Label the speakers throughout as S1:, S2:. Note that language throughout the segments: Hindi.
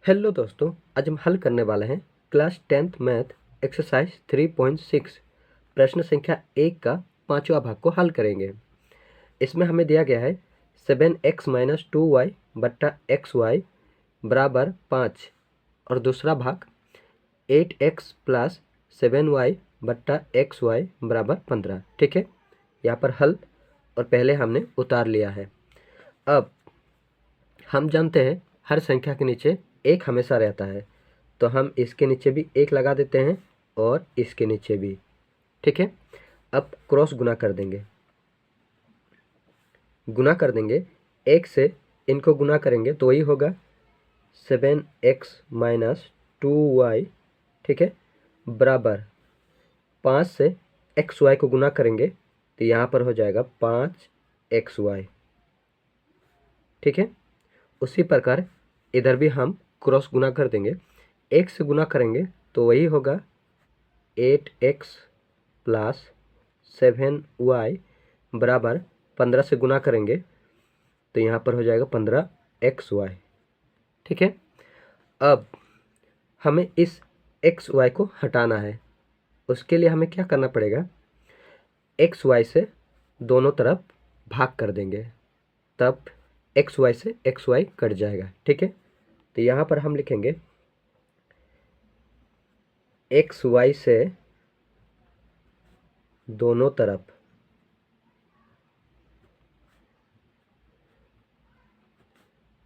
S1: हेलो दोस्तों, आज हम हल करने वाले हैं क्लास 10th मैथ एक्सरसाइज 3.6 प्रश्न संख्या 1 का पांचवा भाग को हल करेंगे। इसमें हमें दिया गया है 7x माइनस 2y बट्टा XY बराबर 5 और दूसरा भाग 8x प्लस 7y बट्टा XY बराबर 15। ठीक है, यहाँ पर हल और पहले हमने उतार लिया है। अब हम जानते हैं हर संख्या के नीचे एक हमेशा रहता है, तो हम इसके नीचे भी एक लगा देते हैं और इसके नीचे भी। ठीक है, अब क्रॉस गुना कर देंगे। एक से इनको गुना करेंगे तो वही होगा 7x माइनस 2y। ठीक है, बराबर 5 से XY को गुना करेंगे तो यहाँ पर हो जाएगा 5XY। ठीक है, उसी प्रकार इधर भी हम क्रॉस गुना कर देंगे। एक से गुना करेंगे तो वही होगा 8x प्लस 7y बराबर 15 से गुना करेंगे तो यहाँ पर हो जाएगा 15XY। ठीक है, अब हमें इस XY को हटाना है। उसके लिए हमें क्या करना पड़ेगा, XY से दोनों तरफ भाग कर देंगे, तब XY से XY कट जाएगा। ठीक है, तो यहाँ पर हम लिखेंगे XY से दोनों तरफ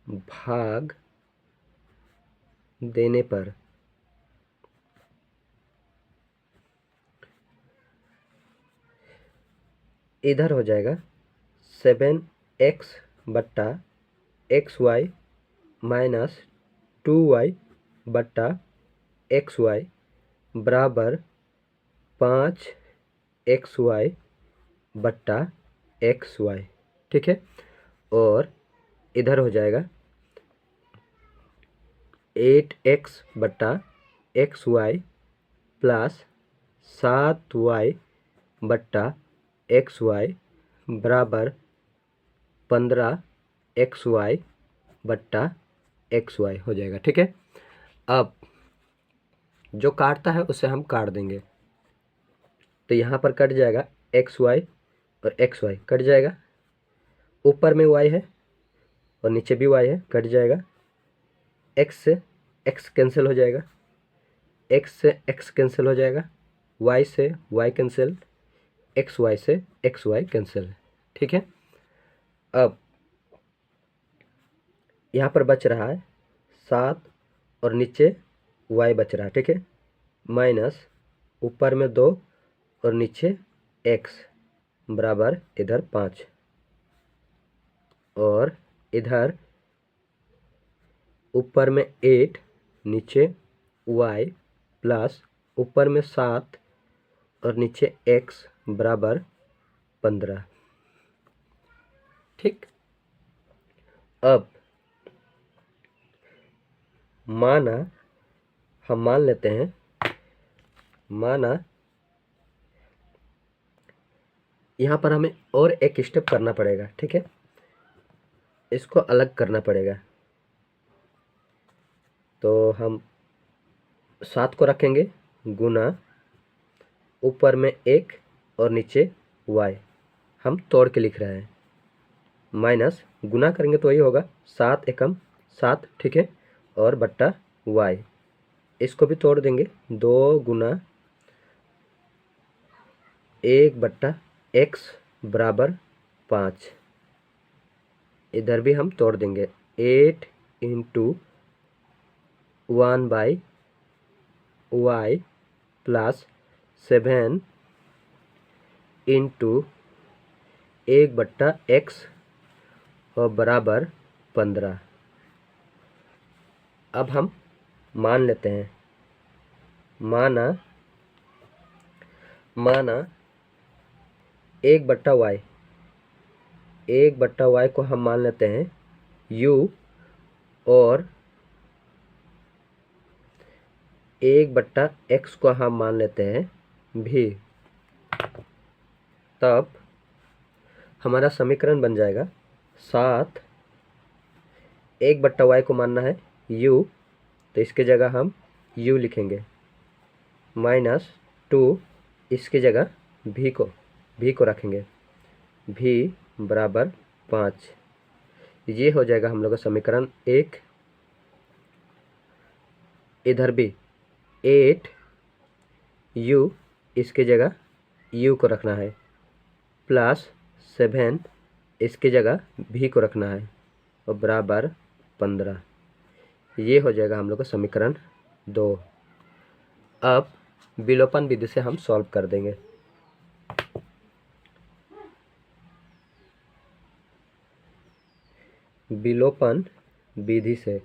S1: भाग देने पर इधर हो जाएगा 7x बट्टा XY माइनस 2y बट्टा XY बराबर 5XY बट्टा XY। ठीक है, और इधर हो जाएगा 8x बट्टा XY प्लस 7y बट्टा XY बराबर 15XY बट्टा XY हो जाएगा। ठीक है, अब जो काटता है उसे हम काट देंगे, तो यहाँ पर कट जाएगा XY और XY कट जाएगा। ऊपर में Y है और नीचे भी Y है, कट जाएगा। X से X कैंसिल हो जाएगा, X से X कैंसिल हो जाएगा, Y से Y कैंसिल, XY से XY कैंसिल। ठीक है, अब यहाँ पर बच रहा है 7 और नीचे Y बच रहा है। ठीक है, माइनस ऊपर में 2 और नीचे x बराबर इधर 5 और इधर ऊपर में 8 नीचे y प्लस ऊपर में 7 और नीचे x बराबर 15। ठीक, अब हम मान लेते हैं, माना यहाँ पर हमें और एक स्टेप करना पड़ेगा। ठीक है, इसको अलग करना पड़ेगा, तो हम 7 को रखेंगे गुना ऊपर में 1 और नीचे y, हम तोड़ के लिख रहे हैं, माइनस गुना करेंगे तो वही होगा 7 एकम 7। ठीक है, और बट्टा y, इसको भी तोड़ देंगे 2 गुना 1 बट्टा x बराबर 5। इधर भी हम तोड़ देंगे 8 into 1 by y plus 7 into 1 बट्टा x और बराबर 15। अब हम मान लेते हैं, माना 1 बट्टा y को हम मान लेते हैं u और 1 बट्टा x को हम मान लेते हैं v। तब हमारा समीकरण बन जाएगा 7, 1 बट्टा y को मानना है u तो इसके जगह हम u लिखेंगे, -2 इसके जगह v को रखेंगे, v बराबर 5। ये हो जाएगा हम लोग का समीकरण 1। इधर भी 8 u इसके जगह u को रखना है, प्लस 7 इसके जगह v को रखना है और बराबर 15। ये हो जाएगा हम लोग का समीकरण 2। अब विलोपन विधि से हम सॉल्व कर देंगे। विलोपन विधि से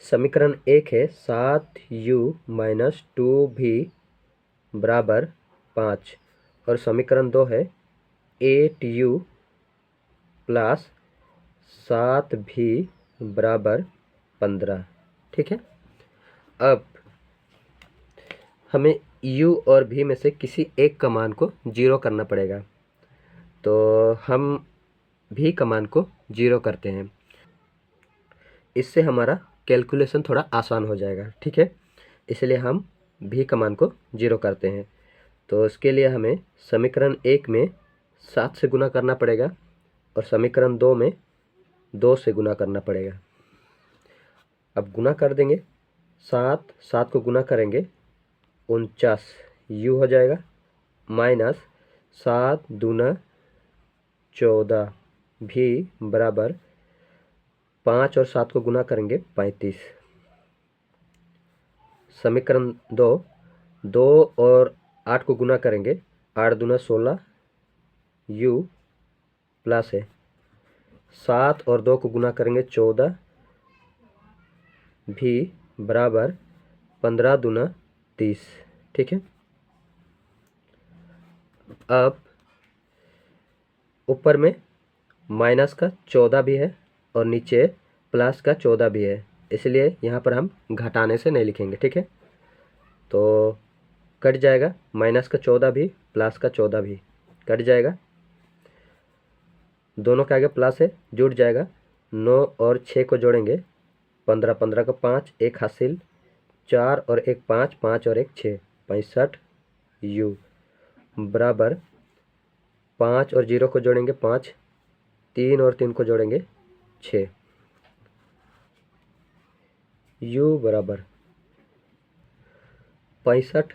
S1: समीकरण 1 है 7u - 2v बराबर 5 और समीकरण 2 है 8u प्लस 7v बराबर 15। ठीक है, अब हमें u और v में से किसी एक का मान को 0 करना पड़ेगा, तो हम v का मान को 0 करते हैं। इससे हमारा कैलकुलेशन थोड़ा आसान हो जाएगा। ठीक है, इसलिए हम v का मान को 0 करते हैं। तो उसके लिए हमें समीकरण 1 में 7 से गुना करना पड़ेगा और समीकरण 2 में 2 से गुना करना पड़ेगा। अब गुना कर देंगे, 7 को गुना करेंगे 49 u हो जाएगा, माइनस 7 दूना 14 v बराबर 5 और 7 को गुना करेंगे 35। समीकरण 2 और 8 को गुना करेंगे, 8 दूना 16 u प्लस है 7 और 2 को गुना करेंगे 14 v बराबर 15 दूना 30। ठीक है, अब ऊपर में माइनस का 14 भी है और नीचे प्लस का 14 भी है, इसलिए यहाँ पर हम घटाने से नहीं लिखेंगे। ठीक है, तो कट जाएगा, माइनस का 14 भी प्लस का 14 भी कट जाएगा, दोनों के आगे प्लस है जुड़ जाएगा। 9 और 6 को जोड़ेंगे 15, 15 का 5 एक हासिल, 4 और 1 5, 5 और 1 6 65 u बराबर 5 और 0 को जोड़ेंगे 5, 3 और 3 को जोड़ेंगे 6 u बराबर 65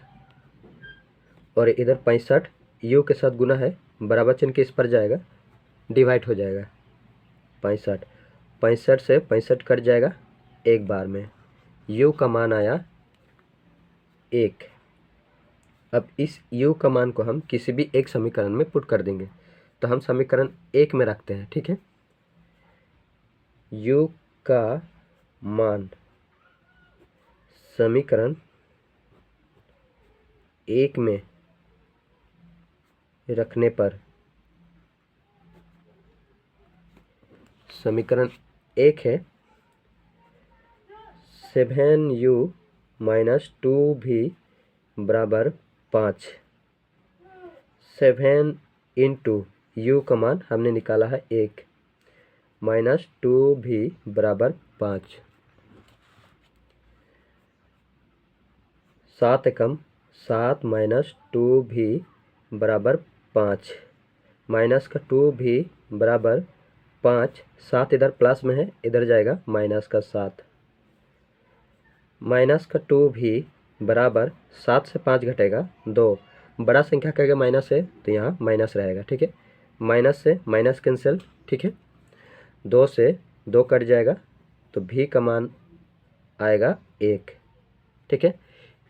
S1: और इधर 65 u के साथ गुना है, बराबर चिन्ह के इस पर जाएगा, डिवाइड हो जाएगा 65 से 65 कट जाएगा एक बार में, u का मान आया 1। अब इस u का मान को हम किसी भी एक समीकरण में पुट कर देंगे, तो हम समीकरण 1 में रखते हैं। ठीक है, u का मान समीकरण 1 में रखने पर समीकरण 1 है 7u - 2v बराबर 5। 7 इंटू u का मान हमने निकाला है 1 माइनस 2v बराबर 5। 7 एकम 7 माइनस 2v बराबर 5, माइनस का 2v बराबर 5, 7 इधर प्लस में है, इधर जाएगा माइनस का 7, माइनस का 2v बराबर 7 से 5 घटेगा 2, बड़ा संख्या का माइनस है तो यहाँ माइनस रहेगा। ठीक है, माइनस से माइनस कैंसिल। ठीक है, 2 से 2 कट जाएगा तो v का मान आएगा 1। ठीक है,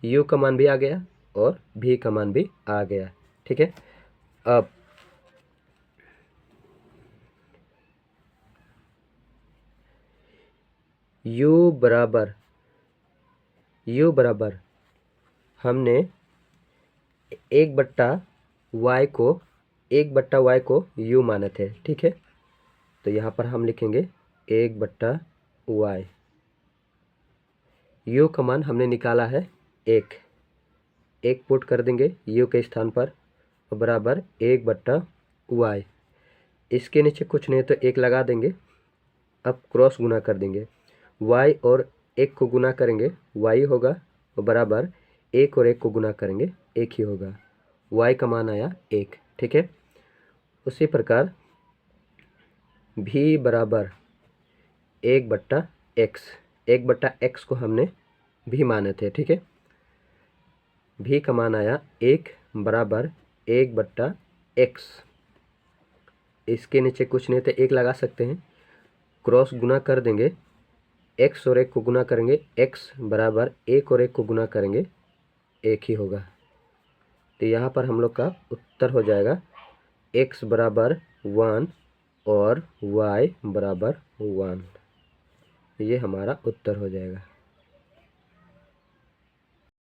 S1: u का मान भी आ गया और v का मान भी आ गया। ठीक है, अब u बराबर हमने 1/y को u माने थे। ठीक है, तो यहाँ पर हम लिखेंगे 1/y, u का मान हमने निकाला है 1 पुट कर देंगे u के स्थान पर बराबर 1/y। इसके नीचे कुछ नहीं तो एक लगा देंगे। अब क्रॉस गुना कर देंगे, y और 1 को गुना करेंगे y होगा बराबर 1 और 1 को गुना करेंगे 1 ही होगा। y का मान आया 1। ठीक है, उसी प्रकार v बराबर 1/x, 1/x को हमने v माने थे। ठीक है, v का मान आया 1 बराबर 1/x। इसके नीचे कुछ नहीं तो एक लगा सकते हैं, क्रॉस गुना कर देंगे, x और 1 को गुना करेंगे x बराबर 1 और 1 को गुना करेंगे 1 ही होगा। तो यहाँ पर हम लोग का उत्तर हो जाएगा x बराबर 1 और y बराबर 1। ये हमारा उत्तर हो जाएगा।